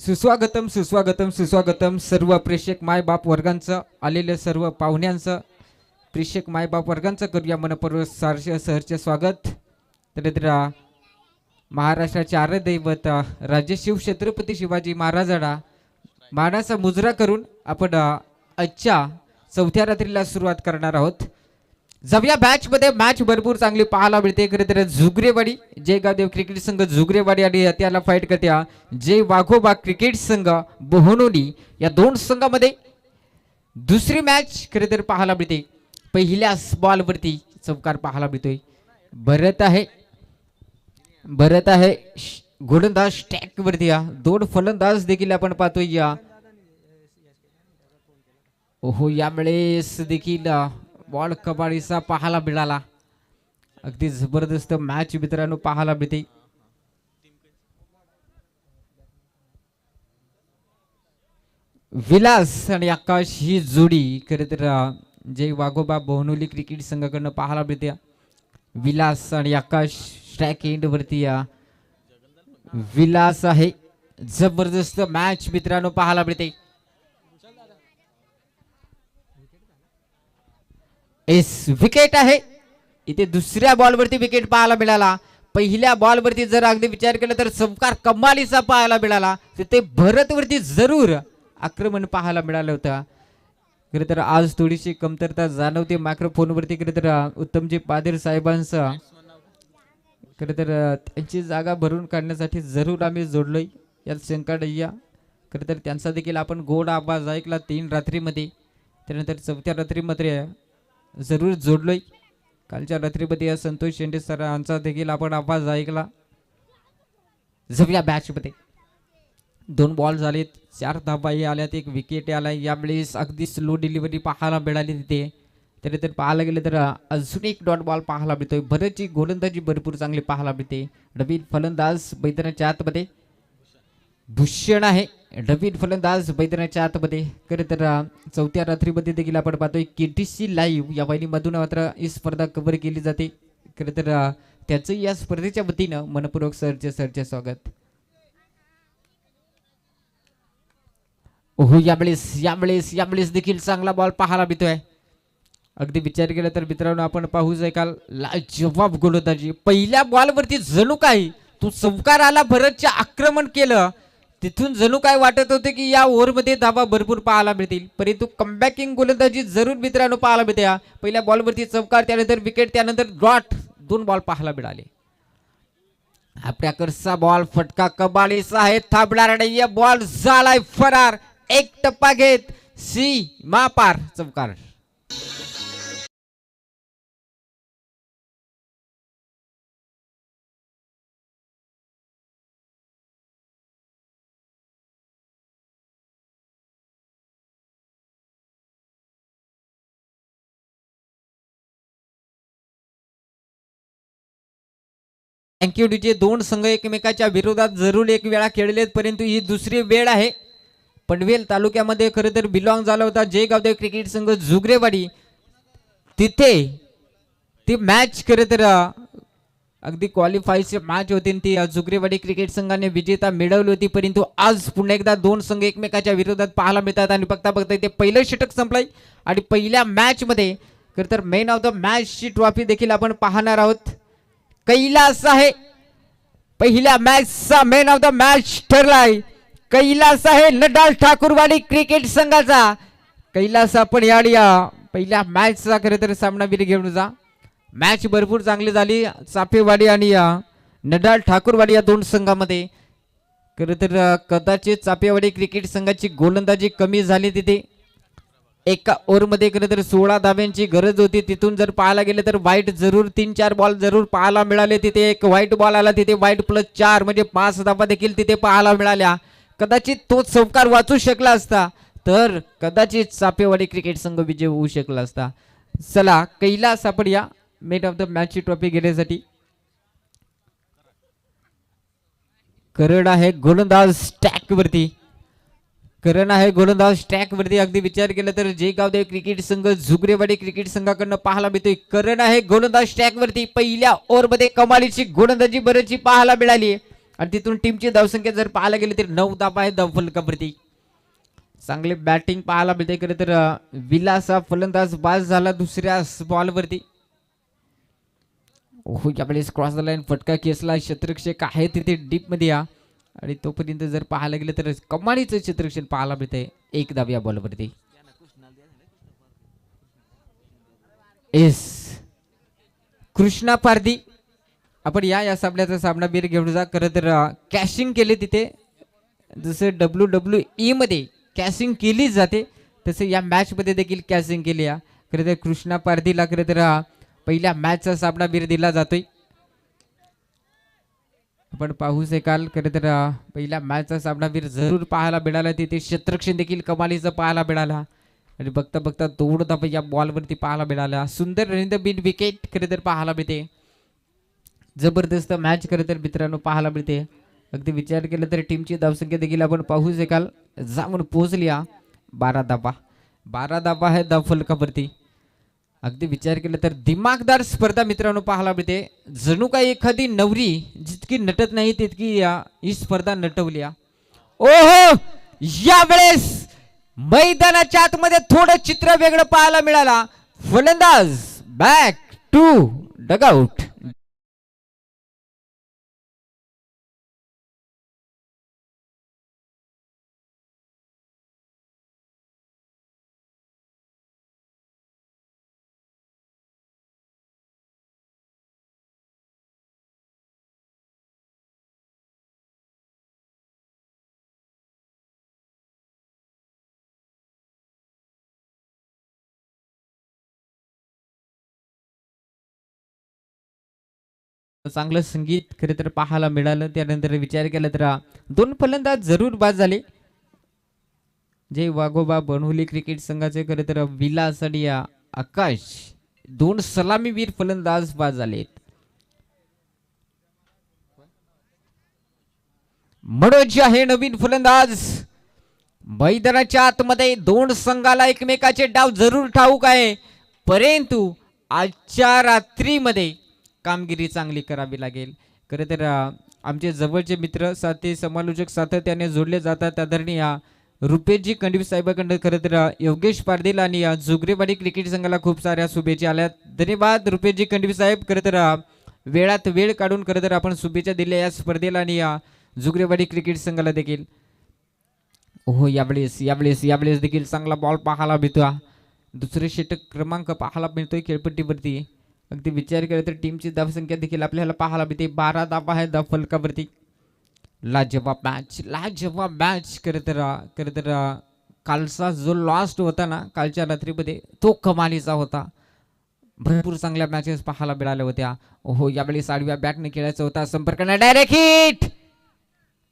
सुस्वागतम सुस्वागतम सुस्वागतम सर्व प्रेक्षक मायबाप वर्गांचं आलेल्या सर्व पाहुण्यांचं प्रेक्षक मायबाप वर्गांचं करूया मनपूर्वक सहर्ष स्वागत। तर महाराष्ट्राचे आराध्य दैवत राजशिव छत्रपती शिवाजी महाराजांना मानाचा मुजरा करून आपण आजच्या चौथ्या रात्रीला सुरुवात करणार आहोत। जवया मॅच मध्ये मॅच भरपूर चांगली पाहायला मिळते। खरे तर जुगरेवाडी जय गावदेव क्रिकेट संघ जुगरेवाडी आणि त्याला फाईट करत्या जय वाघोबा क्रिकेट संघ बोहनोली या दोन संघामध्ये दुसरी मॅच खरे तर पाहायला मिळते। पहिल्या बॉल वरती चौकार पाहायला मिळतोय। भरत आहे गोलंदाज स्टॅक वरती दोन फलंदाज देखील आपण पाहतोय या ओहो यावेळेस देखील बॉल कबाडीचा पाहायला मिळाला। अगदी जबरदस्त मॅच मित्रांनो पाहायला मिळते। विलास आणि आकाश ही जोडी खरे तर जय वाघोबा बोहनोली क्रिकेट संघाकडून पाहायला मिळते। विलास आणि आकाश स्ट्राइक एंड वरती विलास आहे। जबरदस्त मॅच मित्रांनो पाहायला मिळते। एस विकेट आहे इथे दुसऱ्या बॉल वरती विकेट पाहायला मिळाला। पहिल्या बॉल वरती जर अगदी विचार केला तर चमकार कमालीचा पाहायला मिळाला। तिथे भरत वरती जरूर आक्रमण पाहायला मिळालं होतं। खरं तर आज थोडीशी कमतरता जाणवते मायक्रोफोन वरती। खरं तर उत्तमजी पादेर साहेबांचं खरं तर त्यांची जागा भरून काढण्यासाठी जरूर आम्ही जोडलोय यात शंका नाहीये। खरं तर त्यांचा देखील आपण गोड आवाज ऐकला 3 रात्रीमध्ये, त्यानंतर 4थ्या रात्रीमध्ये जरूर जोडलोय। कालच्या रात्रीमध्ये संतोष शेंडे सरांचा देखील आपण आवाज ऐकला। जवया मॅच मध्ये 2 बॉल झालेत, 4 धाबाही आल्यात, 1 विकेट आला। यावेळेस अगदी स्लो डिलिव्हरी पाहायला मिळाली तिथे। तर पाहायला गेलं तर अजून 1 डॉट बॉल पाहायला मिळतोय। भरतची गोलंदाजी भरपूर चांगली पाहायला मिळते। नवीन फलंदाज मैदानाच्या आतमध्ये भूषण आहे। नवीन फलंदाज मैदानाच्या आतमध्ये। खरं तर 4थ्या रात्रीमध्ये देखील आपण पाहतोय केटीसी लाईव्ह या वाहिनीमधून मात्र ही स्पर्धा कव्हर केली जाते। खरं तर त्याचं या स्पर्धेच्या वतीनं मनपूर्वक सरचे स्वागत। ओहो यावेळेस देखील चांगला बॉल पाहायला मिळतोय। अगदी विचार केला तर मित्रांनो आपण पाहू शकाल लाजवाब गोलंदाजी। पहिल्या बॉल वरती जणू काही तो चौकार आला, भरतचे आक्रमण केलं, तिथून जणू काय वाटत होते की या ओव्हरमध्ये धावा भरपूर पाहायला मिळतील, परंतु कमबॅकिंग गोलंदाजी जरूर मित्रांनो पाहायला मिळते। पहिल्या बॉल वरती चौकार, त्यानंतर विकेट, त्यानंतर डॉट, 2 बॉल पाहायला मिळाले। आपल्याकडचा बॉल फटका कबाडीचा आहे, थांबणार नाहीये, बॉल झालाय फरार, 1 टप्पा घेत सीमा पार चौकार। Thank you DJ. 2 संघ एकमेकाच्या विरोधात जरूर 1 वेळा खेळलेत, परंतु ही दुसरी वेळ आहे। पनवेल तालुक्यामध्ये खरं तर बिलॉंग झाला होता जय गावदेव क्रिकेट संघ जुगरेवाडी, तिथे ती मॅच खरं तर अगदी क्वालिफायची मॅच होती, ती जुगरेवाडी क्रिकेट संघाने विजेता मिळवली होती। परंतु आज पुन्हा एकदा 2 संघ एकमेकाच्या विरोधात पाहायला मिळतात आणि बघता इथे पहिलं षटक संपलंय आणि पहिल्या मॅच मध्ये खरं तर मेन ऑफ द मॅच ची ट्रॉफी देखील आपण पाहणार आहोत। कैलास आहे पहिल्या मॅचचा मेन ऑफ द मॅच ठरलाय। कैलास आहे नडाल ठाकूरवाडी क्रिकेट संघाचा। कैलास आपण या पहिल्या मॅचचा खरं तर सामनावीर घेऊन जा। मॅच भरपूर चांगली झाली चापेवाडी आणि नडाल ठाकूरवाडी या 2 संघामध्ये। खरं तर कदाचित चापेवाडी क्रिकेट संघाची गोलंदाजी कमी झाली, तिथे एका ओव्हरमध्ये खरं तर 16 धाब्यांची गरज होती। तिथून जर पाहायला गेलं तर वाईट जरूर 3-4 बॉल जरूर पाहायला मिळाले। तिथे 1 वाईट बॉल आला, तिथे वाईट +4 म्हणजे 5 धाबा देखील तिथे पाहायला मिळाल्या। कदाचित तो चौकार वाचू शकला असता तर कदाचित चापेवाडी क्रिकेट संघ विजय होऊ शकला असता। चला कैलास आपण या मेन ऑफ द मॅच ची ट्रॉफी घेण्यासाठी। करण आहे गोलंदाज स्टॅक वरती, करण आहे गोलंदाज स्टॅक वरती। अगदी विचार केला तर जय गावदेव क्रिकेट संघ जुगरेवाडी क्रिकेट संघाकडून पाहायला मिळतोय। करण आहे गोलंदाज स्टॅक वरती। पहिल्या ओव्हर मध्ये कमालीची गोलंदाजी बरेचशी पाहायला मिळाली। आणि तिथून टीमची धावसंख्या जर पाहायला गेली तर 9 धावा आहे धाव फलकावरती. चांगले बॅटिंग पाहायला मिळते. खरं तर विलासा फलंदाज बाद झाला दुसऱ्या बॉलवरती. ओहो यावेळेस क्रॉस द लाईन फटका केसला. क्षेत्ररक्षक आहे तिथे डीप मध्ये या आणि तोपर्यंत जर पाहायला गेलं तर कमालीचं क्षेत्ररक्षण पाहायला मिळते 1 धाव या बॉलवरती. एस कृष्णा पारधी आपण या सामन्याचा सामना बीर घेऊन जा. खरं तर कॅशिंग केले तिथे जसं WWE मध्ये कॅशिंग केली जाते तसं या मॅच मध्ये देखील कॅशिंग केली या. खरं तर कृष्णा पारधीला खरं तर पहिल्या मॅचचा सामना बीर दिला जातोय. आपण पाहू शकाल. खरं तर पहिल्या मॅचचा सामना बीर जरूर पाहायला मिळाला. तिथे क्षेत्ररक्षण देखील कमालीचं पाहायला मिळाला आणि बघता बघता 2 धावा या बॉलवरती पाहायला मिळाला. सुंदर रनिंग द बिन विकेट खरं तर पाहायला मिळते. जबरदस्त मॅच खरं तर मित्रांनो पाहायला मिळते. अगदी विचार केला तर टीमची धावसंख्या देखील आपण पाहू शकाल जाऊन पोहोचली 12 धावा. 12 धावा आहे धाव फलकावरती. अगदी विचार केला तर दिमागदार स्पर्धा मित्रांनो पाहायला मिळते. जणू काही एखादी नवरी जितकी नटत नाही तितकी ही स्पर्धा नटवली. ओहो यावेळेस मैदानाच्या आतमध्ये थोडं चित्र वेगळं पाहायला मिळाला. फलंदाज बॅक टू डगआउट. चांगलं संगीत खरं तर पाहायला मिळालं. त्यानंतर विचार केला तर 2 फलंदाज जरूर बाद झाले. जे वाघोबा बनहुली क्रिकेट संघाचे खरं तर विलास आणि आकाश 2 सलामीवीर फलंदाज बाद झालेत. मनोज आहे नवीन फलंदाज. मैदानाच्या आतमध्ये 2 संघाला एकमेकाचे डाव जरूर ठाऊक आहे परंतु आजच्या रात्रीमध्ये कामगिरी चांगली करावी लागेल. खरं तर आमचे जवळचे मित्र साथी समालोचक सातत्याने जोडले जातात. आदरणीय रुपेशजी कंडीव साहेबांकडे खरं तर योगेश पारधील आणि जुगरेवाडी क्रिकेट संघाला खूप साऱ्या शुभेच्छा आल्यात. धन्यवाद रुपेशजी कंडीव साहेब. खरं तर वेळात वेळ काढून खरं तर आपण शुभेच्छा दिल्या या स्पर्धेला आणि जुगरेवाडी क्रिकेट संघाला देखील. ओहो यावेळेस देखील चांगला बॉल पाहायला मिळतो. दुसरे षटक क्रमांक पाहायला मिळतोय खेळपट्टीवरती. अगदी विचार केला तर टीमची धावसंख्या देखील आपल्याला पाहायला मिळते. 12 धावा आहे धाव फलकावरती. लाजवाब मॅच खरं तर कालचा जो लास्ट होता ना कालच्या रात्रीमध्ये तो कमालीचा होता. भरपूर चांगल्या मॅचेस पाहायला मिळाल्या होत्या. ओहो यावेळी 6व्या बॅटने खेळायचा होता. संपर्क नाही डायरेक्ट हिट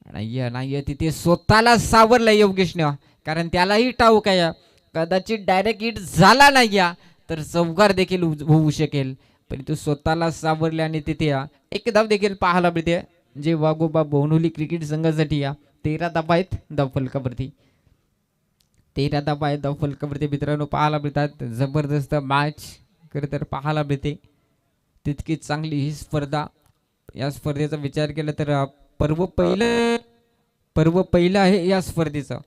नाही तिथे स्वतःला सावरलं योगेशने. कारण त्यालाही ठाऊक आहे कदाचित डायरेक्ट हिट झाला नाही तर चौकार देखील होऊ शकेल. परंतु स्वतःला सावरले आणि तिथे एक धाव देखील पाहायला मिळते. जे वाघोबा बोनहुली क्रिकेट संघासाठी 13 धावा आहेत धाव फलकावरती. 13 धावा आहेत धाव फलकावरती मित्रांनो पाहायला मिळतात. जबरदस्त मॅच खरं तर पाहायला मिळते. तितकी चांगली ही स्पर्धा. या स्पर्धेचा विचार केला तर पर्व पहिलं आहे या स्पर्धेचं.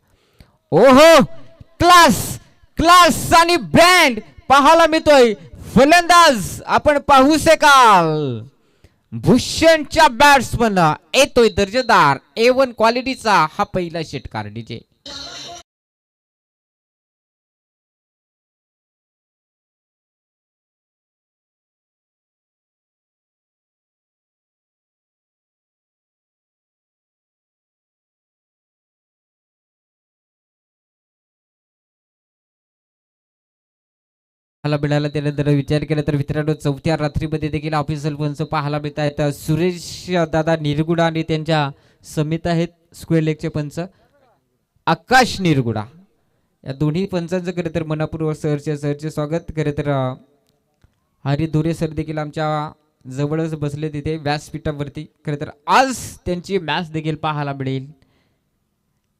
ओहो क्लास आणि ब्रँड पाहायला मिळतोय. फलंदाज आपण पाहू शकाल भूषणच्या बॅट्समन येतोय दर्जेदार A1 क्वालिटीचा हा पहिला षटकार. डीजे मिळाला. त्यानंतर विचार केला तर मित्रांनो 4थ्या रात्रीमध्ये देखील ऑफिशियल पंच पाहायला मिळत आहेत. सुरेश दादा निरगुडा आणि त्यांच्या समित आहेत स्क्वेअर लेगचे पंच आकाश निरगुडा. या दोन्ही पंचांचं खरं तर मनापूर्वक सरचे स्वागत. खरं तर हरी धुरे सर देखील आमच्या जवळच बसले तिथे व्यासपीठावरती. खरं तर आज त्यांची मॅच देखील पाहायला मिळेल.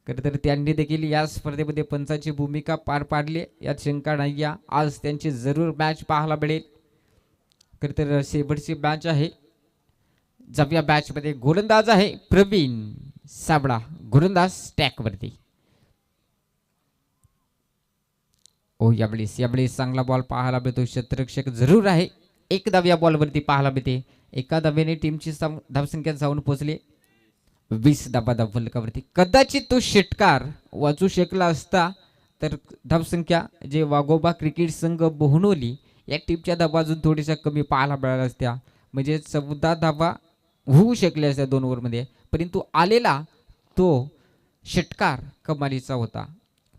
खरं तर त्यांनी देखील या स्पर्धेमध्ये पंचाची भूमिका पार पाडली यात शंका नाही. आज त्यांची जरूर मॅच पाहायला मिळेल. खरं तर शेवटची मॅच आहे जाऊया बॅच मध्ये गोलंदाज आहे प्रवीण साबळा, गोलंदाज स्टॅक वरती. ओ यावेळी चांगला बॉल पाहायला मिळतो, क्षेत्ररक्षक जरूर आहे. एक धाव या बॉल वरती पाहायला मिळते. एका धावेने टीमची धावसंख्या जाऊन पोहोचली 20 धावा फलकावरती. कदाचित तो षटकार वाचू शकला असता तर धावसंख्या जे वाघोबा क्रिकेट संघ बोहनोली या टीमच्या धावा अजून थोड्याशा कमी पाहायला मिळाल्या असत्या, म्हणजे 14 धावा होऊ शकल्या असत्या 2 ओव्हरमध्ये. परंतु आलेला तो षटकार कमालीचा होता.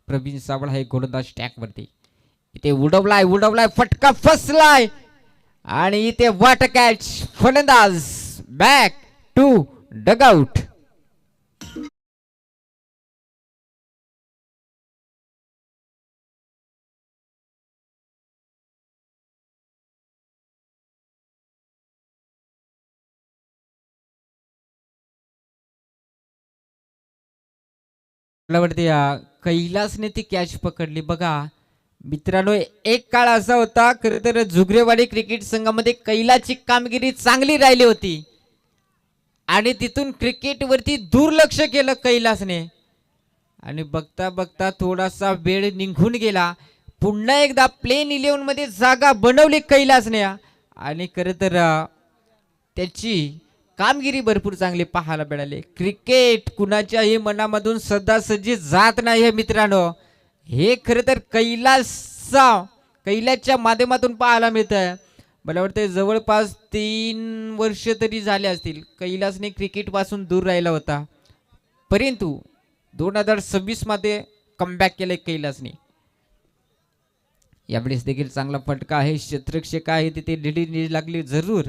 प्रवीण सावळा हे गोलंदाज स्टॅक वरती. इथे उडवलाय फटका फसलाय आणि इथे वाट कॅच. फलंदाज बॅक टू डगआउट. वरती कैलासने ती कॅच पकडली. बघा मित्रांनो, एक काळ असा होता खरं तर जुगरेवाडी क्रिकेट संघामध्ये कैलाची कामगिरी चांगली राहिली होती आणि तिथून क्रिकेट वरती दुर्लक्ष केलं कैलासने आणि बघता बघता थोडासा वेळ निघून गेला. पुन्हा एकदा प्लेन 11 मध्ये जागा बनवली कैलासने आणि खरं तर त्याची कामगिरी भरपूर चांगली पाहायला मिळाली. क्रिकेट कुणाच्याही मनामधून सदासजी जात नाही हे मित्रांनो, हे खरं तर कैलासच्या माध्यमातून पाहायला मिळत आहे. मला वाटतं जवळपास 3 वर्ष तरी झाले असतील कैलासने क्रिकेट पासून दूर राहिला होता, परंतु 2026 मध्ये कमबॅक केले कैलासने. यावेळेस देखील चांगला फटका आहे. क्षेत्ररक्षक आहे तिथे लीड लागली जरूर.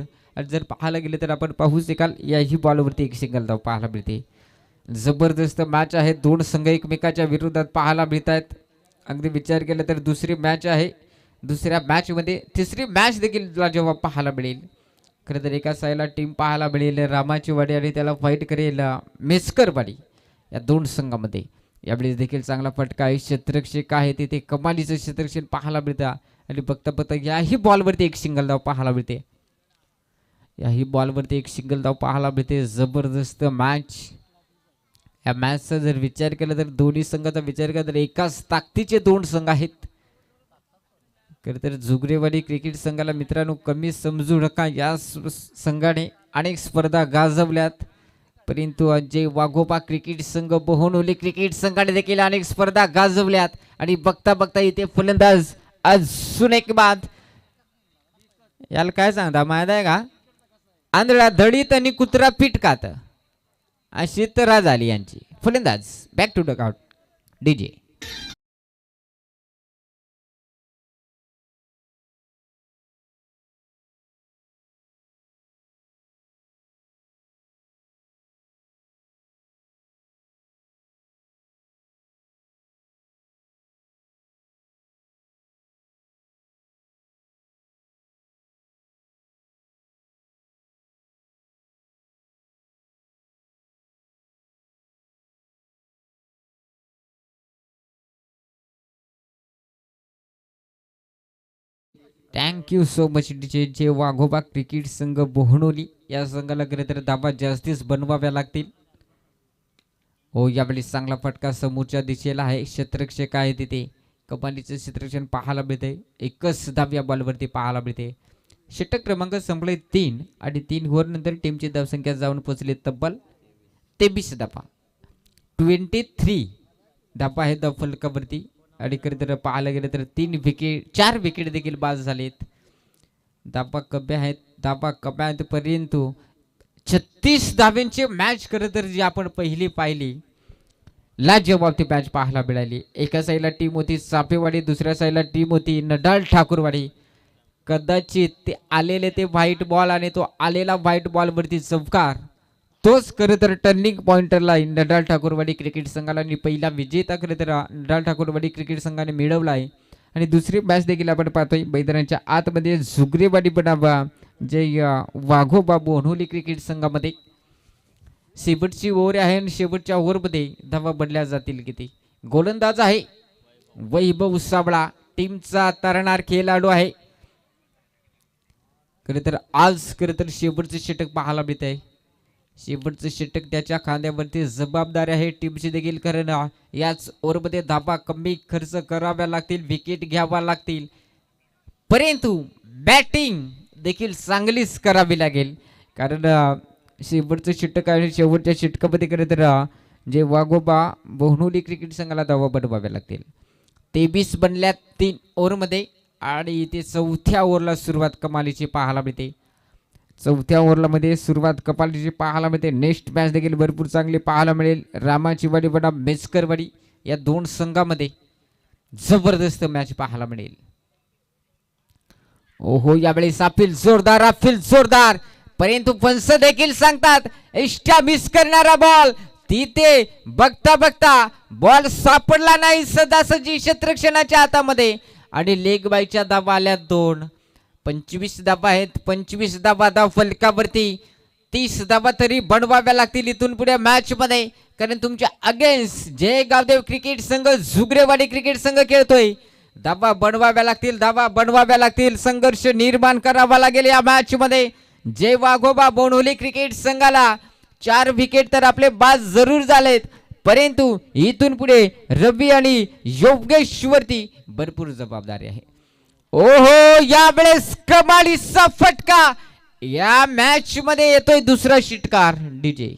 जर पाहायला गेले तर आपण पाहू शकाल याही बॉलवरती एक सिंगल धाव पाहायला मिळते. जबरदस्त मॅच आहे. 2 संघ एकमेकाच्या विरोधात पाहायला मिळत आहेत. अगदी विचार केला तर दुसरी मॅच आहे. दुसऱ्या मॅच मध्ये तिसरी मॅच देखील जेव्हा पाहायला मिळेल, खरं तर एका साईडला टीम पाहायला मिळेल रामाची वाडी आणि त्याला फाईट करेल मेस्करवाडी या 2 संघामध्ये. यावेळेस देखील चांगला फटका आहे. क्षेत्ररक्षक आहे तिथे कमालीचं क्षेत्ररक्षण पाहायला मिळतं आणि बघता बघता याही बॉलवरती एक सिंगल धाव पाहायला मिळते. याही बॉलवरती एक सिंगल धाव पाहायला मिळते. जबरदस्त मॅच. या मॅचचा जर विचार केला तर दोन्ही संघाचा विचार केला तर एकाच ताकदीचे 2 संघ आहेत. खरं तर जुगरेवाडी क्रिकेट संघाला मित्रांनो कमी समजू नका. या संघाने अनेक स्पर्धा गाजवल्यात, परंतु अजय वाघोबा क्रिकेट संघ बोहनोली क्रिकेट संघाने देखील अनेक स्पर्धा गाजवल्यात आणि बघता बघता इथे फलंदाज अजून एक बाद. याला काय सांगता माहित आहे का, आंधळा दडीत आणि कुत्रा पिटकात अशी तऱ्हा झाली यांची. फलंदाज back to dugout DJ. Thank you so much DJ. जे वाघोबा क्रिकेट संघ बोहनोली या संघाला खरे तर धावा जास्तीच बनवाव्या लागतील. हो, यावेळी चांगला फटका समोरच्या दिशेला आहे. क्षेत्ररक्षक आहे तिथे कमालीचं क्षेत्ररक्षण पाहायला मिळते. एकच धाव या बॉलवरती पाहायला मिळते. षटक क्रमांक संपले 3 आणि 3 ओव्हर नंतर टीमची धावसंख्या जाऊन पोहोचली तब्बल 23 धावा. 23 धावा आहे धाव फलकावरती आणि खरं तर पाहायला गेलं तर 4 विकेट देखील बाद झालेत. धावा कमी आहेत परंतु 36 धाव्यांची मॅच खरं तर जी आपण पहिली पाहिली लाजवाब ती मॅच पाहायला मिळाली. एका साईडला टीम होती चापेवाडी, दुसऱ्या साईडला टीम होती नडाल ठाकूरवाडी. कदाचित ते आलेले ते व्हाईट बॉल आणि तो आलेला व्हाईट बॉल वरती चौकार तोच खरं तर टर्निंग पॉइंटरला नडाल ठाकूरवाडी क्रिकेट संघाला आणि पहिला विजेता खरं तर नडाल ठाकूरवाडी क्रिकेट संघाने मिळवला आहे. आणि दुसरी मॅच देखील आपण पाहतोय मैदानाच्या आतमध्ये जुगरेवाडी बनावा जे वाघोबा बोहनोली क्रिकेट संघामध्ये. शेवटची ओव्हर आहे आणि शेवटच्या ओव्हरमध्ये धावा बनल्या जातील किती. गोलंदाज आहे वैभव साबळा, टीमचा तरणार खेळाडू आहे. खरं तर आज खरं तर शेवटचे षटक पाहायला मिळत आहे. शेवटचं षटक त्याच्या खांद्यावरती जबाबदारी आहे टीमची देखील, कारण याच ओव्हरमध्ये धाबा कमी खर्च कराव्या लागतील, विकेट घ्यावा लागतील, परंतु बॅटिंग देखील चांगलीच करावी लागेल. कारण शेवटचं षटक आणि शेवटच्या षटकामध्ये खरं तर जे वाघोबा बोहनोली क्रिकेट संघाला धावा बनवाव्या लागतील. 23 बनल्यात 3 ओव्हरमध्ये आणि इथे चौथ्या ओव्हरला सुरुवात कमालीची पाहायला मिळते. चौथ्या ओव्हरला सुरुवात कपालीची पाहायला मिळते. नेक्स्ट मॅच देखील भरपूर चांगली पाहायला मिळेल. रामाचीवाडी वडा मेचकरवाडी या दोन संघामध्ये जबरदस्त मॅच पाहायला मिळेल. ओहो, यावेळी अफिल जोरदार, परंतु पंच देखील सांगतात एक्स्ट्रा मिस करणारा बॉल. तिथे बघता बघता बॉल सापडला नाही सदासजी क्षेत्ररक्षणाच्या हातामध्ये आणि लेग बायच्या धावा आल्या 2. 25 धावा आहेत. 25 धावा धाव फलकावरती 30 धावा तरी बनवाव्या लागतील इथून पुढे मॅच मध्ये, कारण तुमच्या अगेन्स्ट जय गावदेव क्रिकेट संघ जुगरेवाडी क्रिकेट संघ खेळतोय. धावा बनवाव्या लागतील, धावा बनवाव्या लागतील, संघर्ष निर्माण करावा लागेल या मॅच मध्ये. जय वाघोबा बोनोली क्रिकेट संघाला 4 विकेट तर आपले बाद जरूर झालेत, परंतु इथून पुढे रवी आणि योगेश वरती भरपूर जबाबदारी आहे. ओहो, यावेळेस कमालीचा फटका या मॅच मध्ये येतोय दुसरा षटकार. डीजे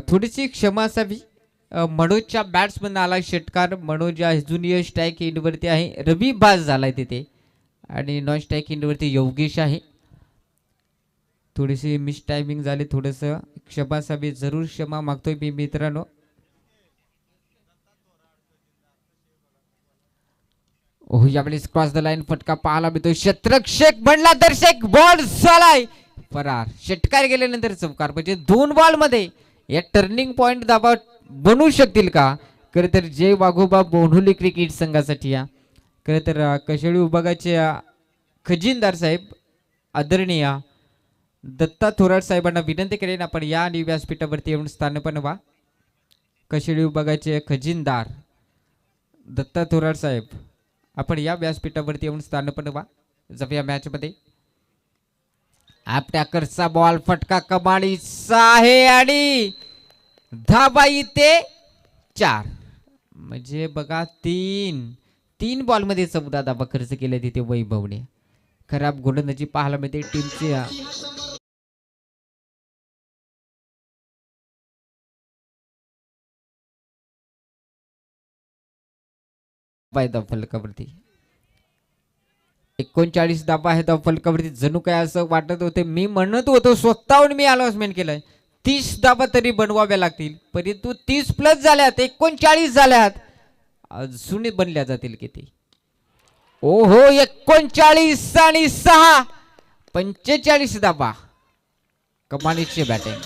थोडीशी क्षमा असावी. मनोजच्या बॅट्समन आला षटकार. मनोज जुनियर स्ट्राईक एंडवरती आहे. रवी बाज झालाय तिथे आणि नॉन स्ट्राईक एंडवरती योगेश आहे. थोडीशी मिस टायमिंग झाली, थोडंसं क्षमा असावी, जरूर क्षमा मागतोय मी मित्रांनो. ओह, यावेळेस क्रॉस द लाईन फटका पाहायला मिळतोय. क्षेत्ररक्षक बनला दर्शक, बॉल झालाय फरार. षटकार गेल्यानंतर चौकार, म्हणजे 2 बॉल मध्ये या टर्निंग पॉइंट धावा बनवू शकतील का? खरं तर जय वाघोबा बोनोली क्रिकेट संघासाठी या खरं तर कशेळी विभागाचे खजिनदार साहेब आदरणीय दत्ता थोरात साहेबांना विनंती करेन आपण या आणि व्यासपीठावरती येऊन स्थानपन्न व्हा. कशेळी विभागाचे खजिनदार दत्ता थोरात साहेब, आपण या व्यासपीठावरती येऊन स्थानपन्न व्हा. जप या मॅच मध्ये आपट्याकरचा बॉल फटका कमालीचा आहे आणि धाबा इथे 4, म्हणजे बघा 3 बॉल मध्ये 14 धाबा खर्च केले तिथे वैभवने. खराब गोलंदाजी पाहायला मिळते टीमची. फलकावरती 39 धाबा आहे फलकावरती. जणू काय असं वाटत होते, मी म्हणत होतो स्वतःहून मी अनाउन्समेंट केलंय 30 धाबा तरी बनवाव्या लागतील, परंतु 30 प्लस झाल्यात, 39 झाल्यात, अजून बनल्या जातील किती. ओहो, 39 आणि 6 45 धाबा. कमालीची बॅटिंग.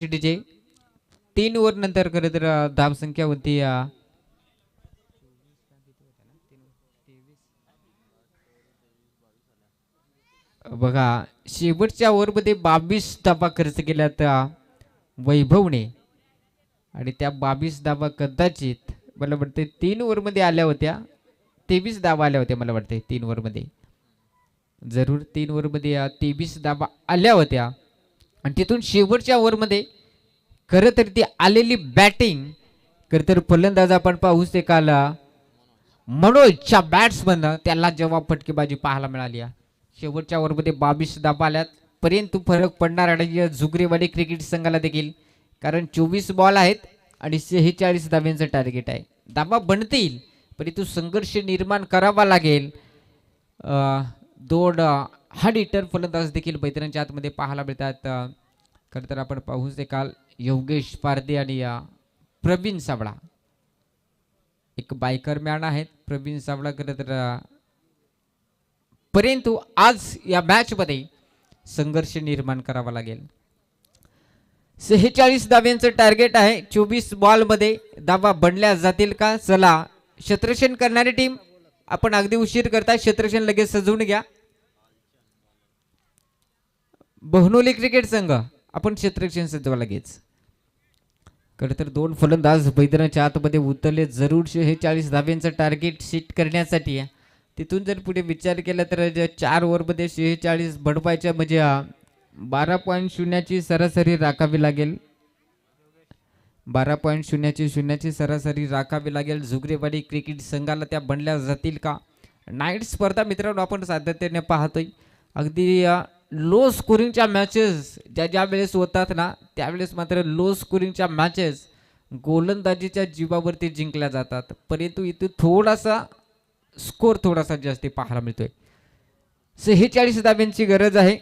डीजे 3 ओव्हर नंतर खरं तर धाव संख्या होती बघा शेवटच्या ओव्हरमध्ये 22 धावा खर्च केल्यात वैभवने आणि त्या 22 धावा कदाचित मला वाटते 3 ओव्हरमध्ये आल्या होत्या. 23 धावा आल्या होत्या मला वाटते 3 ओव्हरमध्ये. जरूर 3 ओव्हरमध्ये 23 धावा आल्या होत्या आणि तिथून शेवटच्या ओव्हरमध्ये खरं तर ती आलेली बॅटिंग खरं तर फलंदाज आपण पाहू शकाल मनोजच्या बॅट्समन त्याला जेव्हा फटकेबाजी पाहायला मिळाली. शेवटच्या ओव्हरमध्ये 22 धावा आल्यात परंतु फरक पडणार आहे जुगरेवाडी क्रिकेट संघाला देखील, कारण 24 बॉल आहेत आणि 46 धाव्यांचं टार्गेट आहे. धावा बनतील परंतु संघर्ष निर्माण करावा लागेल. दोन हार्ड हिटर फलंदाज देखील मैदानाच्या आतमध्ये पाहायला मिळतात. खरं तर आपण पाहू शकाल योगेश पारदे आणि प्रवीण सावळा एक बायकर मॅन आहेत. प्रवीण सावळा खरं तर परंतु आज या मॅच मध्ये संघर्ष निर्माण करावा लागेल. 46 धाव्यांचं टार्गेट आहे. 24 बॉल मध्ये धावा बनल्या जातील का? चला क्षेत्ररक्षण करणारी टीम आपण अगदी उशीर करता, क्षेत्ररक्षण लगेच सजवून घ्या. बहनोली क्रिकेट संघ आपण क्षेत्ररक्षण सजवा लगेच. खरं तर 2 फलंदाज मैदानाच्या आतमध्ये उतरले जरूर 46 धाव्यांचं टार्गेट सेट करण्यासाठी. तिथून जर पुढे विचार केला तर 4 ओव्हरमध्ये 46 बडवायच्या म्हणजे 12.0ची सरासरी राखावी लागेल. 12.0ची सरासरी राखावी लागेल. जुगरेवाडी क्रिकेट संघाला त्या बनल्या जातील का? नाईट स्पर्धा मित्रांनो आपण सातत्याने पाहतोय. अगदी लो स्कोरिंगच्या मॅचेस ज्या वेळेस होतात ना त्यावेळेस मात्र लो स्कोरिंगच्या मॅचेस गोलंदाजीच्या जीवावरती जिंकल्या जातात. परंतु इथे थोडासा स्कोर थोडासा जास्त पाहायला मिळतोय. 46 धाव्यांची गरज आहे.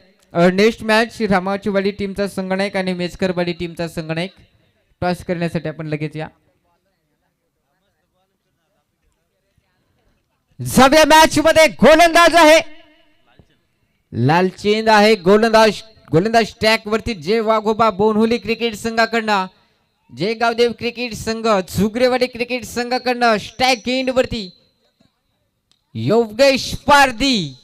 नेक्स्ट मॅच रामाचीवाडी टीमचा संघनायक आणि मेचकरवाडी टीमचा संघनायक. टॉस करण्यासाठी आपण लगेच या. सगळ्या मॅच मध्ये गोलंदाज आहे लालचेंद आहे. गोलंदाज ट्रॅक वरती जय वाघोबा बोनहुली क्रिकेट संघाकडनं, जय गावदेव क्रिकेट संघ जुगरेवाडी क्रिकेट संघाकडनं स्टॅक एंड वरती योगेश पारदी.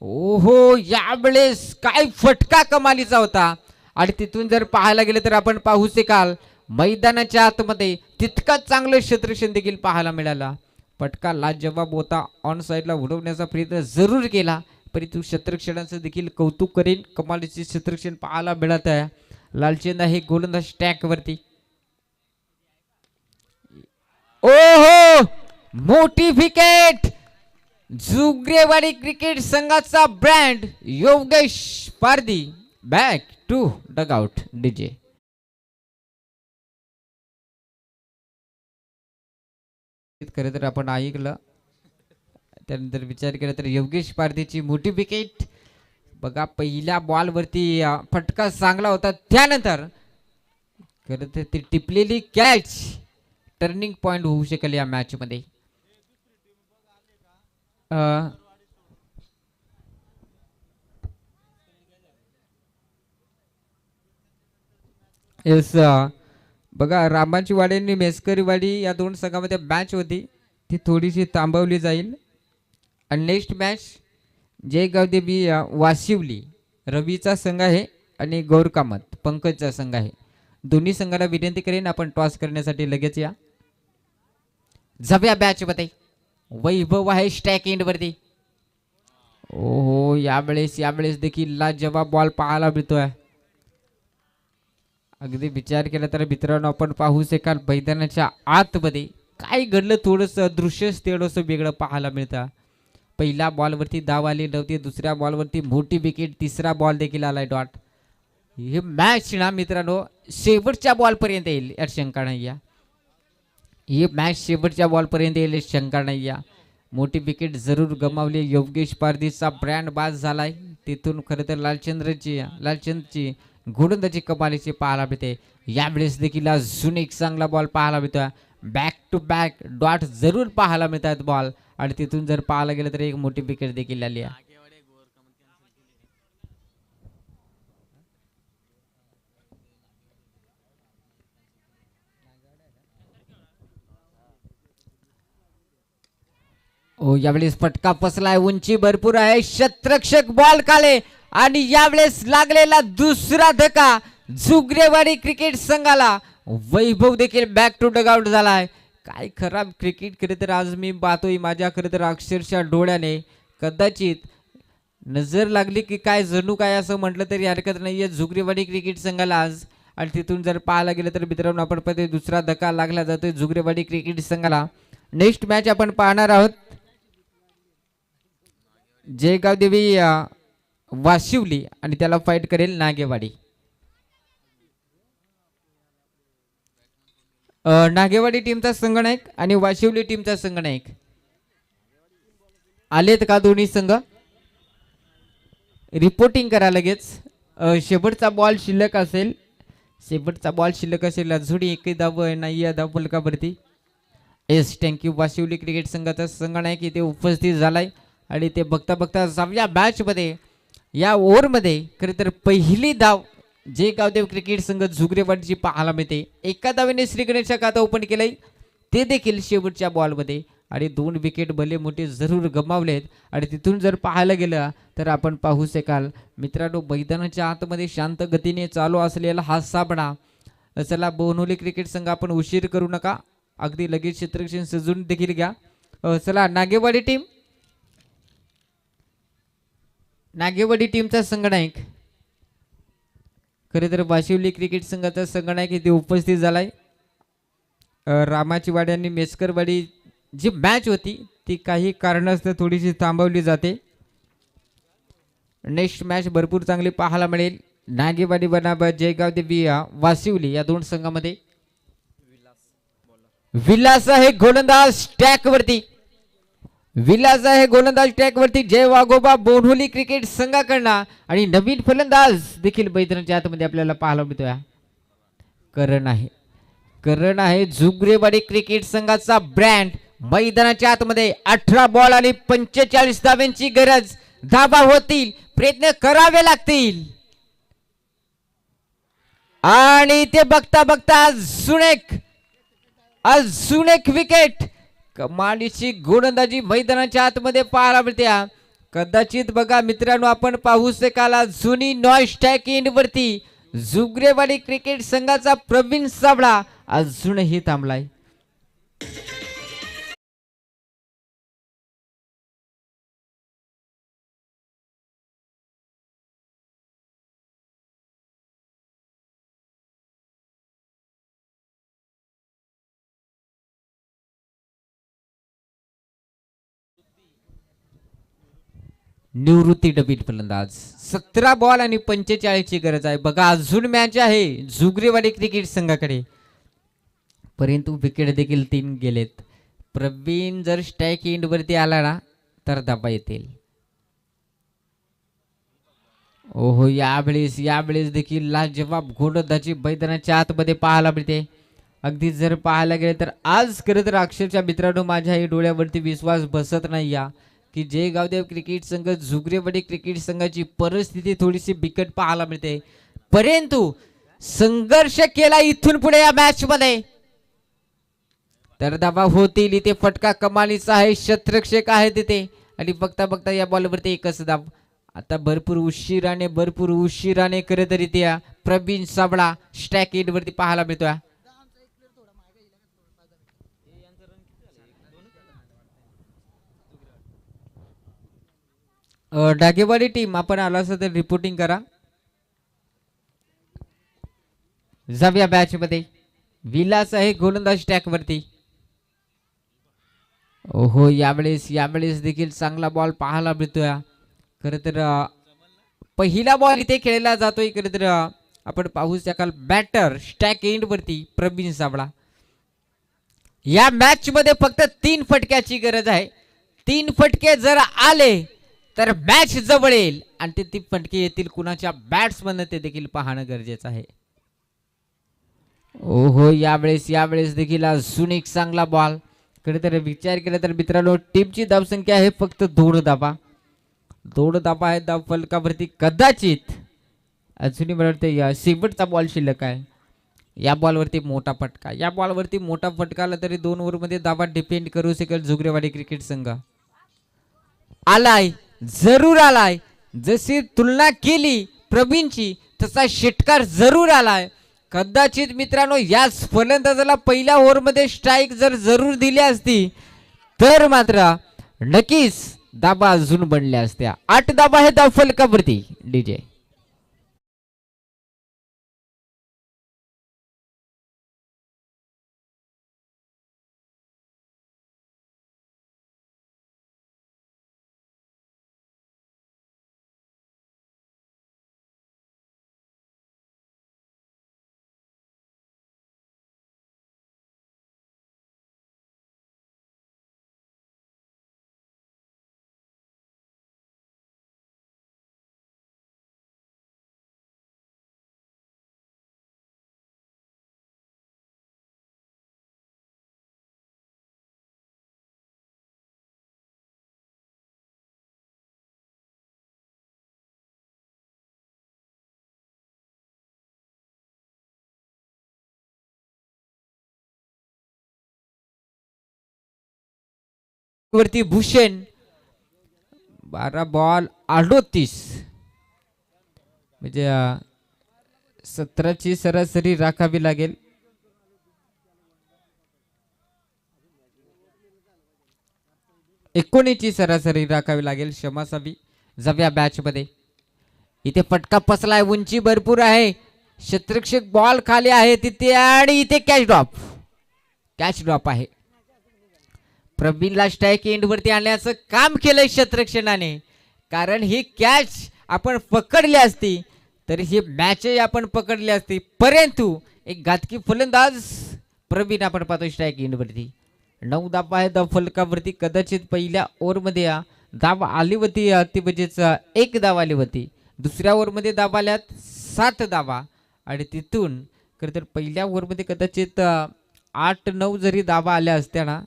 ओहो यावेळेस काय फटका कमालीचा होता. आणि तिथून जर पाहायला गेले तर आपण पाहू शकाल मैदानाच्या आतमध्ये तितकाच चांगलं क्षेत्ररक्षण देखील पाहायला मिळाला. फटका लाजवाब होता. ऑन साईडला उडवण्याचा प्रयत्न जरूर केला परंतु क्षेत्ररक्षणाचं देखील कौतुक करेन. कमालीचे क्षेत्ररक्षण पाहायला मिळत आहे. लालचंद आहे गोलंदाज ट्रॅक वरती. ओहो मोठी विकेट. जुगरेवाडी क्रिकेट संघाचा brand Yogesh Pardi back to dugout. DJ खरं तर आपण ऐकलं त्यानंतर विचार केला तर योगेश पारदीची मोठी विकेट. बघा पहिल्या बॉल वरती फटका चांगला होता त्यानंतर खरं तर ती टिपलेली कॅच टर्निंग पॉइंट होऊ शकेल या मॅच मध्ये. येस बघा रामाची वाडी आणि मेस्करीवाडी या 2 संघामध्ये मॅच होती ती थोडीशी थांबवली जाईल. आणि नेक्स्ट मॅच जय गावदेवी वाशिवली रवीचा संघ आहे आणि गौर कामत पंकजचा संघ आहे. दोन्ही संघाला विनंती करेन आपण टॉस करण्यासाठी लगेच या. जव्या मॅच मध्ये वैभव आहे स्टॅक एंड वरती. ओहो यावेळेस देखील लाजवाब बॉल पाहायला मिळतोय. अगदी विचार केला तर मित्रांनो आपण पाहू शकाल मैदानाच्या आतमध्ये काय घडलं थोडंसं दृश्य थोडंसं वेगळं पाहायला मिळतं. पहिल्या बॉलवरती धाव आली नव्हती, दुसऱ्या बॉलवरती मोठी विकेट, तिसरा बॉल देखील आलाय डॉट. हे मॅच ना मित्रांनो शेवटच्या बॉलपर्यंत येईल यात शंका नाही या. ही मॅच शेवटच्या बॉलपर्यंत येईल शंका नाही या. मोठी विकेट जरूर गमावली. योगेश पारदीचा ब्रँड बाद झालाय. तिथून खरं तर लालचंदची गोलंदाजी कमालीची पाहायला मिळते. यावेळेस देखील अजून एक चांगला बॉल पाहायला मिळतोय. बॅक टू बॅक डॉट जरूर पाहायला मिळतात बॉल. आणि तिथून जर पाहायला गेलं तर एक मोठी विकेट देखील आली आहे. ओ यावेळेस फटका फसलाय. उंची भरपूर आहे. क्षेत्ररक्षक बॉल काले आणि यावेळेस लागलेला दुसरा धक्का जुगरेवाडी क्रिकेट संघाला. वैभव देखील बॅक टू डगआउट झालाय. काय खराब क्रिकेट खरे तर आज मी पाहतोय माझ्या खरे तर अक्षरशः डोळ्याने. कदाचित नजर लागली की काय जणू काय असं म्हटलं तरी हरकत नाहीये जुगरेवाडी क्रिकेट संघाला आज. आणि तिथून जर पाहायला गेलं तर मित्रांनो आपण पाहतोय दुसरा धक्का लागला जातोय जुगरेवाडी क्रिकेट संघाला. नेक्स्ट मॅच आपण पाहणार आहोत जयगाव देवी वाशिवली आणि त्याला फाईट करेल नागेवाडी. नागेवाडी टीमचा संघनायक आणि वाशिवली टीमचा संघनायक आलेत का दोन्ही संघ? रिपोर्टिंग करा लगेच. शेवटचा बॉल शिल्लक असेल. शेवटचा बॉल शिल्लक असेल अजून एकही धाव नाही या धाव फलकावरती. Yes thank you. वाशिवली क्रिकेट संघाचा संघनायक इथे उपस्थित झालाय आणि ते बघता बघता 6व्या मॅच मध्ये या ओव्हरमध्ये खरे तर पहिली धाव जे गावदेव क्रिकेट संघ जुगरेवाडीची पाहायला मिळते. एका धावेने श्री गणेशच्या खाता ओपन केलंय ते देखील शेवटच्या बॉलमध्ये. आणि 2 विकेट भले मोठे जरूर गमावलेत. आणि तिथून जर पाहायला गेलं तर आपण पाहू शकाल मित्रांनो मैदानाच्या आतमध्ये शांत गतीने चालू असलेला हा सामना. चला बोनोली क्रिकेट संघ आपण उशीर करू नका. अगदी लगेच क्षेत्ररक्षण सजून देखील घ्या. चला नागेवाडी टीम. नागेवाडी टीमचा संघनायक खरे तर वाशिवली क्रिकेट संघाचा संघनायक इथे उपस्थित झालाय. रामाची वाडी आणि मेसकरवाडी जी मॅच होती ती काही कारणास्तव थोडीशी थांबवली जाते. नेक्स्ट मॅच भरपूर चांगली पाहायला मिळेल. नागेवाडी बनाम जयगाव देवी वाशिवली या दोन संघामध्ये. विलास आहे गोलंदाज स्टॅक वरती. विलास आहे गोलंदाज स्टॅक वरती जय वाघोबा बोनहोली क्रिकेट संघाकडनं. आणि नवीन फलंदाज देखील मैदानाच्या आतमध्ये आपल्याला पाहायला मिळतोय. करण आहे जुगरेवाडी क्रिकेट संघाचा ब्रँड. मैदानाच्या आतमध्ये 18 बॉल आणि 45 धावांची गरज. धावा होतील प्रयत्न करावे लागतील. आणि ते बघता बघता अजून एक विकेट. कमालीची गोलंदाजी मैदानाच्या आतमध्ये पाहायला मिळते. कदाचित बघा मित्रांनो आपण पाहू शकाल जुनी नॉय स्टॅक एंड वरती जुगरेवाडी क्रिकेट संघाचा प्रवीण साबळा अजूनही थांबलाय. निवृत्ती डबीट फलंदाज. 17 बॉल आणि 45 ची गरज आहे. बघा अजून मॅच आहे जुगरेवाडी क्रिकेट संघाकडे परंतु विकेट देखील 3 गेलेत. प्रवीण जर स्ट्राइक एंड वरती आला ना तर धाबा येतील. ओहो यावेळेस देखील लाजवाब गोलंदाजी मैदानाच्या आतमध्ये पाहायला मिळते. अगदी जर पाहायला गेले तर आज खरं तर अक्षरशः मित्रांनो माझ्याही डोळ्यावरती विश्वास बसत नाही या की जय गावदेव क्रिकेट संघ जुगरेवाडी क्रिकेट संघाची परिस्थिती थोडीशी बिकट पाहायला मिळते. परंतु संघर्ष केला इथून पुढे या मॅच मध्ये तर धावा होतील. इथे फटका कमालीचा आहे. शतरक्षक आहे तिथे आणि बघता बघता या बॉलवरती एकच धाव. आता भरपूर उशिराने खरं तरी त्या प्रवीण साबळा स्ट्राइक एंड वरती पाहायला मिळतोय. डागेवाडी टीम आपण आला असेल तर रिपोर्टिंग करा. जाऊया मॅच मध्ये. विलास आहे गोलंदाज स्टॅक वरती. ओहो यावेळेस देखील चांगला बॉल पाहायला मिळतोय. खरं तर पहिला बॉल इथे खेळला जातोय. खरं तर आपण पाहू शकाल बॅटर स्टॅक एंड वरती प्रवीण साबळा. या मॅच मध्ये फक्त 3 फटक्याची गरज आहे. 3 फटके जर आले तर मॅच जवळ येईल आणि ते 3 फटके येतील कुणाच्या बॅट्समन ते देखील पाहणं गरजेचं आहे. ओहो यावेळेस देखील अजून एक चांगला बॉल. खरं तर विचार केला तर मित्रांनो टीमची धावसंख्या आहे फक्त 2 धाबा. 2 धाबा आहे धाव फलकावरती. कदाचित अजूनही मला वाटतं शेवटचा बॉल शिल्लक आहे. या बॉलवरती मोठा फटका आला तरी 2 ओव्हरमध्ये धाबा डिपेंड करू शकेल जुगरेवाडी क्रिकेट संघ. आलाय जरूर आलाय. जशी तुलना केली प्रवीणची तसा षटकार जरूर आलाय. कदाचित मित्रांनो याच फलंदाजाला पहिल्या ओव्हरमध्ये स्ट्राईक जरूर दिली असती तर मात्र नक्कीच दाबा अजून बनल्या असत्या. 8 दाबा आहे धाव फलकावरती डीजे. वरती भूषण 12 बॉल 38 म्हणजे 17ची सरासरी राखावी लागेल. एकोणीसची सरासरी राखावी लागेल. क्षमा असावी जव्या बॅच मध्ये. इथे फटका फसलाय. उंची भरपूर आहे. क्षेत्ररक्षक बॉल खाली आहे तिथे आणि इथे कॅच ड्रॉप आहे. प्रवीणला स्ट्राईक एंड वरती आणण्याचं काम केलंय क्षेत्ररक्षणाने. कारण ही कॅच आपण पकडली असती तर ही मॅच आपण पकडली असती. परंतु एक घातकी फलंदाज प्रवीण आपण पाहतो स्ट्राईक एंड वरती. 9 धावा आहे धाव फलकावरती. कदाचित पहिल्या ओव्हरमध्ये धाव आली होती ती म्हणजेच 1 धाव आली होती. दुसऱ्या ओव्हरमध्ये धाव आल्यात 7 धावा आणि तिथून खरं तर पहिल्या ओव्हरमध्ये कदाचित 8-9 जरी धावा आल्या असत्या ना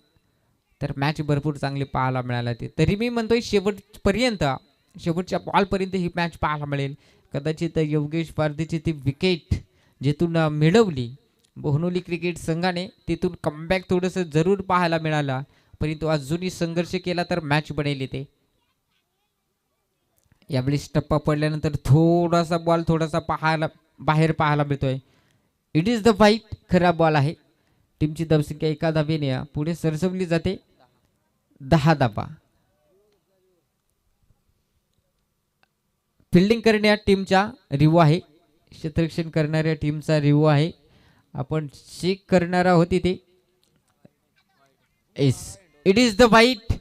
तर मॅच भरपूर चांगली पाहायला मिळाली होती. तरी मी म्हणतोय शेवटच्या बॉलपर्यंत ही मॅच पाहायला मिळेल. कदाचित योगेश पारधीची ती विकेट जिथून मिळवली बोहनोली क्रिकेट संघाने तिथून कमबॅक थोडंसं जरूर पाहायला मिळाला. परंतु अजूनही संघर्ष केला तर मॅच बनेल. इथे यावेळी टप्पा पडल्यानंतर थोडासा बॉल बाहेर पाहायला मिळतोय. It is the fight. खरा बॉल आहे. टीमची धावसंख्या 1 धावेने पुढे सरसवली जाते. 10 धावा. फिल्डिंग करणाऱ्या टीमचा रिव्ह्यू आहे. क्षेत्ररक्षण करणाऱ्या टीमचा रिव्ह्यू आहे. आपण चेक करणार आहोत इथे. It is the fight.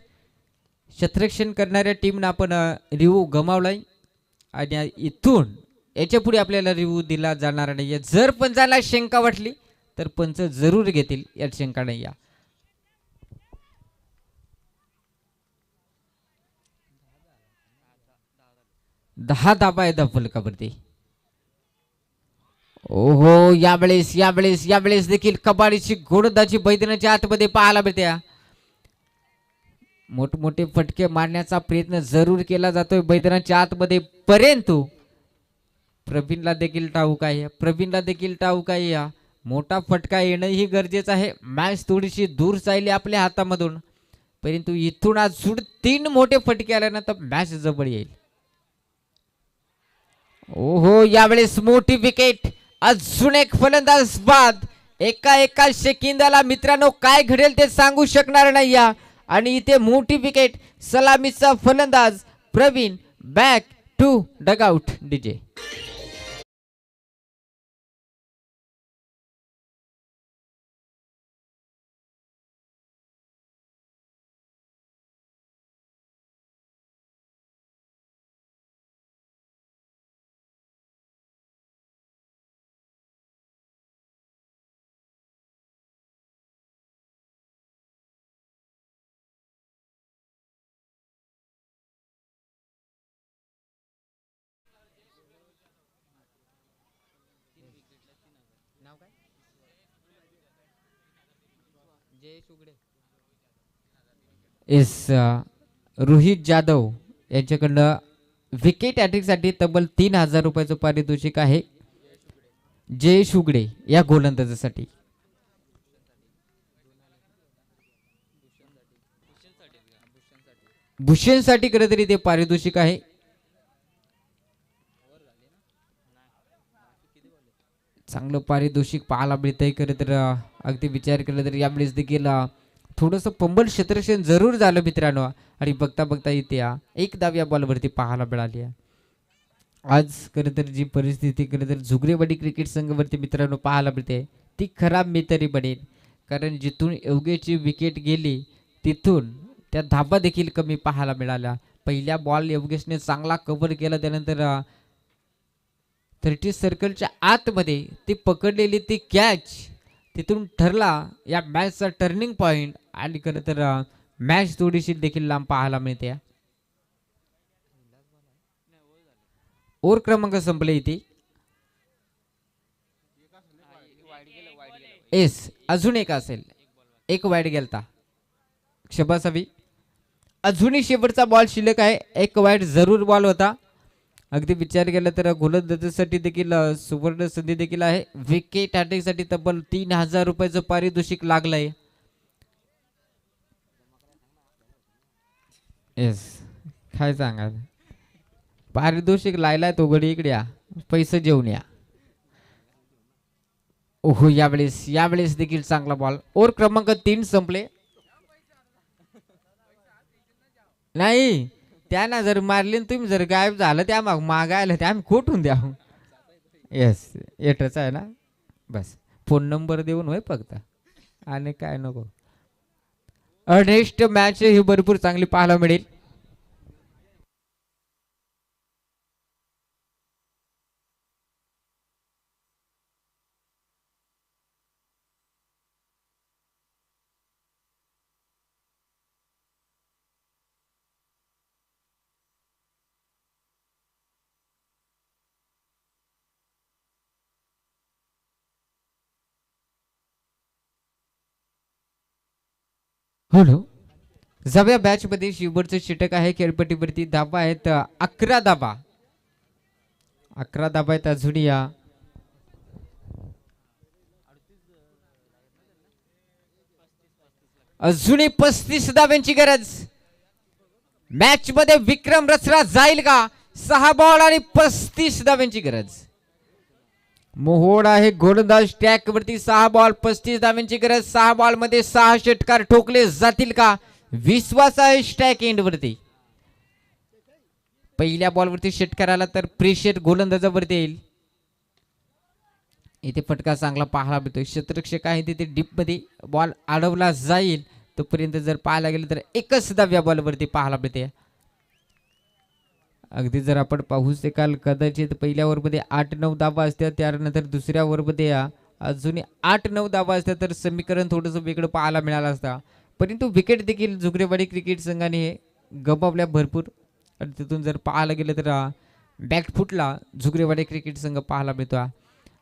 क्षेत्ररक्षण करणाऱ्या टीमनं आपण रिव्ह्यू गमावलाय आणि इथून याच्या पुढे आपल्याला रिव्ह्यू दिला जाणार नाही. जर पंचाला शंका वाटली तर पंच जरूर घेतील यात शंका नाही. 10 धावा आहे धाव फलकावरती. ओहो यावेळेस देखील कबाडीची गोलंदाजी मैदानाच्या आतमध्ये पाहायला मिळते. मोठमोठे फटके मारण्याचा प्रयत्न जरूर केला जातोय मैदानाच्या आतमध्ये. परंतु प्रवीणला देखील ठाऊक आहे मोठा फटका येणंही गरजेचं आहे. मॅच थोडीशी दूर चालली आपल्या हातामधून. परंतु इथून आज 3 मोठे फटके आल्यानंतर मॅच जवळ येईल. ओहो यावेळेस मोठी विकेट. अजून एक फलंदाज बाद. एका सेकंदाला मित्रांनो काय घडेल ते सांगू शकणार नाही. आणि इथे मोठी विकेट. सलामीचा फलंदाज Pravin back to dugout DJ. Rohit Jadhav यांच्याकडनं विकेट हॅट्रिकसाठी तब्बल 3000 रुपयाचं पारितोषिक आहे. जयेश उगडे या गोलंदाजासाठी. भूषणसाठी खरं तरी ते पारितोषिक आहे. चांगलं पारितोषिक पाहायला मिळतंय. खरं तर अगदी विचार केला तर यावेळेस देखील थोडंसं पंबल क्षेत्ररक्षण जरूर झालं मित्रांनो. आणि बघता बघता इथे एक धाव या बॉलवरती पाहायला मिळाली आहे. आज खरं तर जी परिस्थिती खरं तर झुगरेवाडी क्रिकेट संघावरती मित्रांनो पाहायला मिळते ती खराब मी तरी बनेल. कारण जिथून योगेची विकेट गेली तिथून त्या धाबा देखील कमी पाहायला मिळाल्या. पहिल्या बॉल योगेशने चांगला कव्हर केला, त्यानंतर 30 सर्कलच्या आतमध्ये ती पकडलेली ती कॅच तिथून ठरला या मॅचचा टर्निंग पॉइंट. आणि खरं तर मॅच थोडीशी देखील लांब पाहायला मिळते. ओव्हर क्रमांक संपले इथे. एस अजून एक असेल, एक वाईट गेलता क्षबासावी. अजूनही शेवटचा बॉल शिल्लक आहे, एक वाईट जरूर बॉल होता. अगदी विचार केला तर गोलंदाजीसाठी देखील सुवर्ण संधी देखील आहे. विकेट हॅट्रिकसाठी तब्बल 3000 रुपयाचं पारितोषिक लागलंय. येस काय सांगा, पारितोषिक लायलाय तो गडी. इकडे या, पैसे जेवून या. ओहो यावेळेस देखील चांगला बॉल. ओव्हर क्रमांक 3 संपले. नाही त्यांना जर मारली तुम्ही जर गायब झालं त्या मग मागायला ते आम्ही खोटून द्या. येस एटच आहे ना, बस फोन नंबर देऊन होय फक्त, आणि काय नको. नेक्स्ट मॅच ही भरपूर चांगली पाहायला मिळेल. हॅलो, जाऊया बॅच मध्ये. शेवटचं षटक आहे खेळपट्टीवरती. धाबा आहेत 11 धाबा. 11 धाबा आहेत अजून. या अजूनही 35 धाब्यांची गरज. मॅच मध्ये विक्रम रचला जाईल का? 6 बॉल आणि 35 धाब्यांची गरज. मोहोड आहे गोलंदाज ट्रॅक वरती. 6 बॉल 35 धाब्यांची गरज. 6 बॉल मध्ये 6 षटकार ठोकले जातील का? विश्वास आहे स्ट्राइक एंड वरती. पहिल्या बॉल वरती षटकार आला तर प्रेशर गोलंदाजावरती येईल. इथे फटका चांगला पाहायला मिळतोय. क्षेत्ररक्षक आहे तिथे डीप मध्ये बॉल अडवला जाईल. तोपर्यंत जर पाहायला गेलं तर एकच धाव या बॉलवरती पाहायला मिळते. अगदी जर आपण पाहू शकाल कदाचित पहिल्या ओव्हरमध्ये 8-9 धावा असत्या, त्यानंतर दुसऱ्या ओव्हरमध्ये अजूनही 8-9 धावा असत्या तर समीकरण थोडंसं वेगळं पाहायला मिळालं असता. परंतु विकेट देखील झुगरेवाडी क्रिकेट संघाने गमावल्या भरपूर. आणि तिथून जर पाहायला गेलं तर बॅकफुटला झुगरेवाडी क्रिकेट संघ पाहायला मिळतो.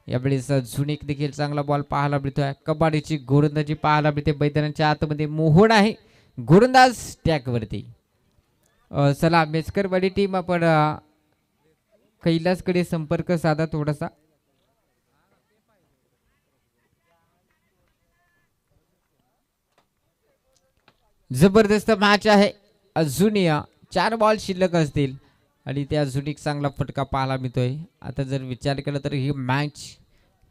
यावेळेस झुणीक देखील चांगला बॉल पाहायला मिळतोय. कबाडीची गोलंदाजी पाहायला मिळते. मैदानाच्या आतमध्ये मोहोड आहे गोलंदाज टॅकवरती. चला मेचकरवाडी टीम आपण कैलासकडे संपर्क साधा थोडासा. जबरदस्त मॅच आहे. अजून 4 बॉल शिल्लक असतील आणि त्या अजून एक चांगला फटका पाहायला मिळतोय. आता जर विचार केला तर ही मॅच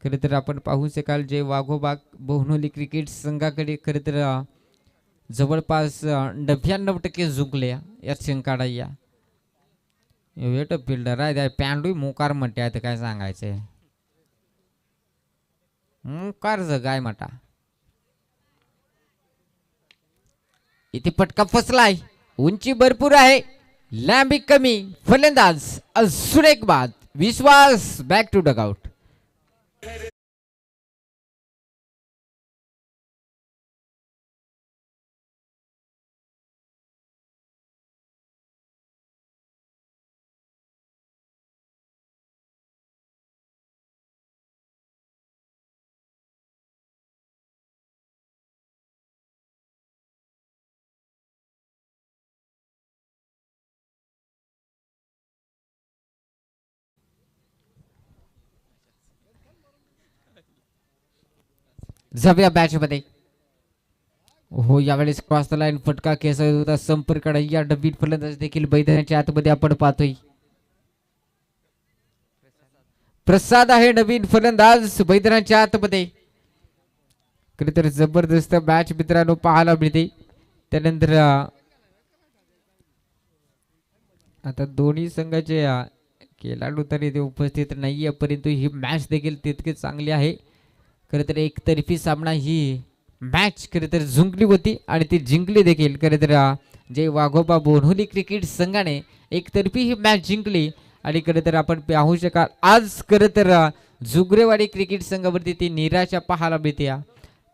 खरं तर आपण पाहू शकाल जे वाघोबाग बोहनोली क्रिकेट संघाकडे खरं तर जवळपास 99% झुकले या शंकाळा. वेट फिल्डर आहे पॅन्डू मोकार म्हणते आता काय सांगायचंय. मोकार जगाय मटा. इथे फटका फसलाय. उंची भरपूर आहे, लांबी कमी. फलंदाज अजून एक बाद. विश्वास बॅक टू डगआउट. जाऊया बॅच मध्ये. हो यावेळेस क्रॉस द लाईन फटका केस होता. संपर्क या डबीत फलंदाज देखील मैदानाच्या आतमध्ये आपण पाहतोय. प्रसाद आहे नवीन फलंदाज मैदानाच्या आतमध्ये. खरं तर जबरदस्त मॅच मित्रांनो पाहायला मिळते. त्यानंतर आता दोन्ही संघाचे खेळाडू तर इथे उपस्थित नाहीये, परंतु ही मॅच देखील तितकी चांगली आहे. खरं तर एकतर्फी सामना ही मॅच खरं तर जिंकली होती आणि ती जिंकली देखील. खरं तर जे वाघोबा बोनहुली क्रिकेट संघाने एकतर्फी ही मॅच जिंकली आणि खरं तर आपण पाहू शकाल आज खरं तर जुगरेवाडी क्रिकेट संघावरती ती निराशा पाहायला मिळते.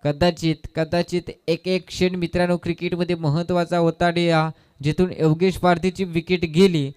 कदाचित एक एक क्षण मित्रांनो क्रिकेटमध्ये महत्त्वाचा होता आणि जिथून योगेश पारधीची विकेट गेली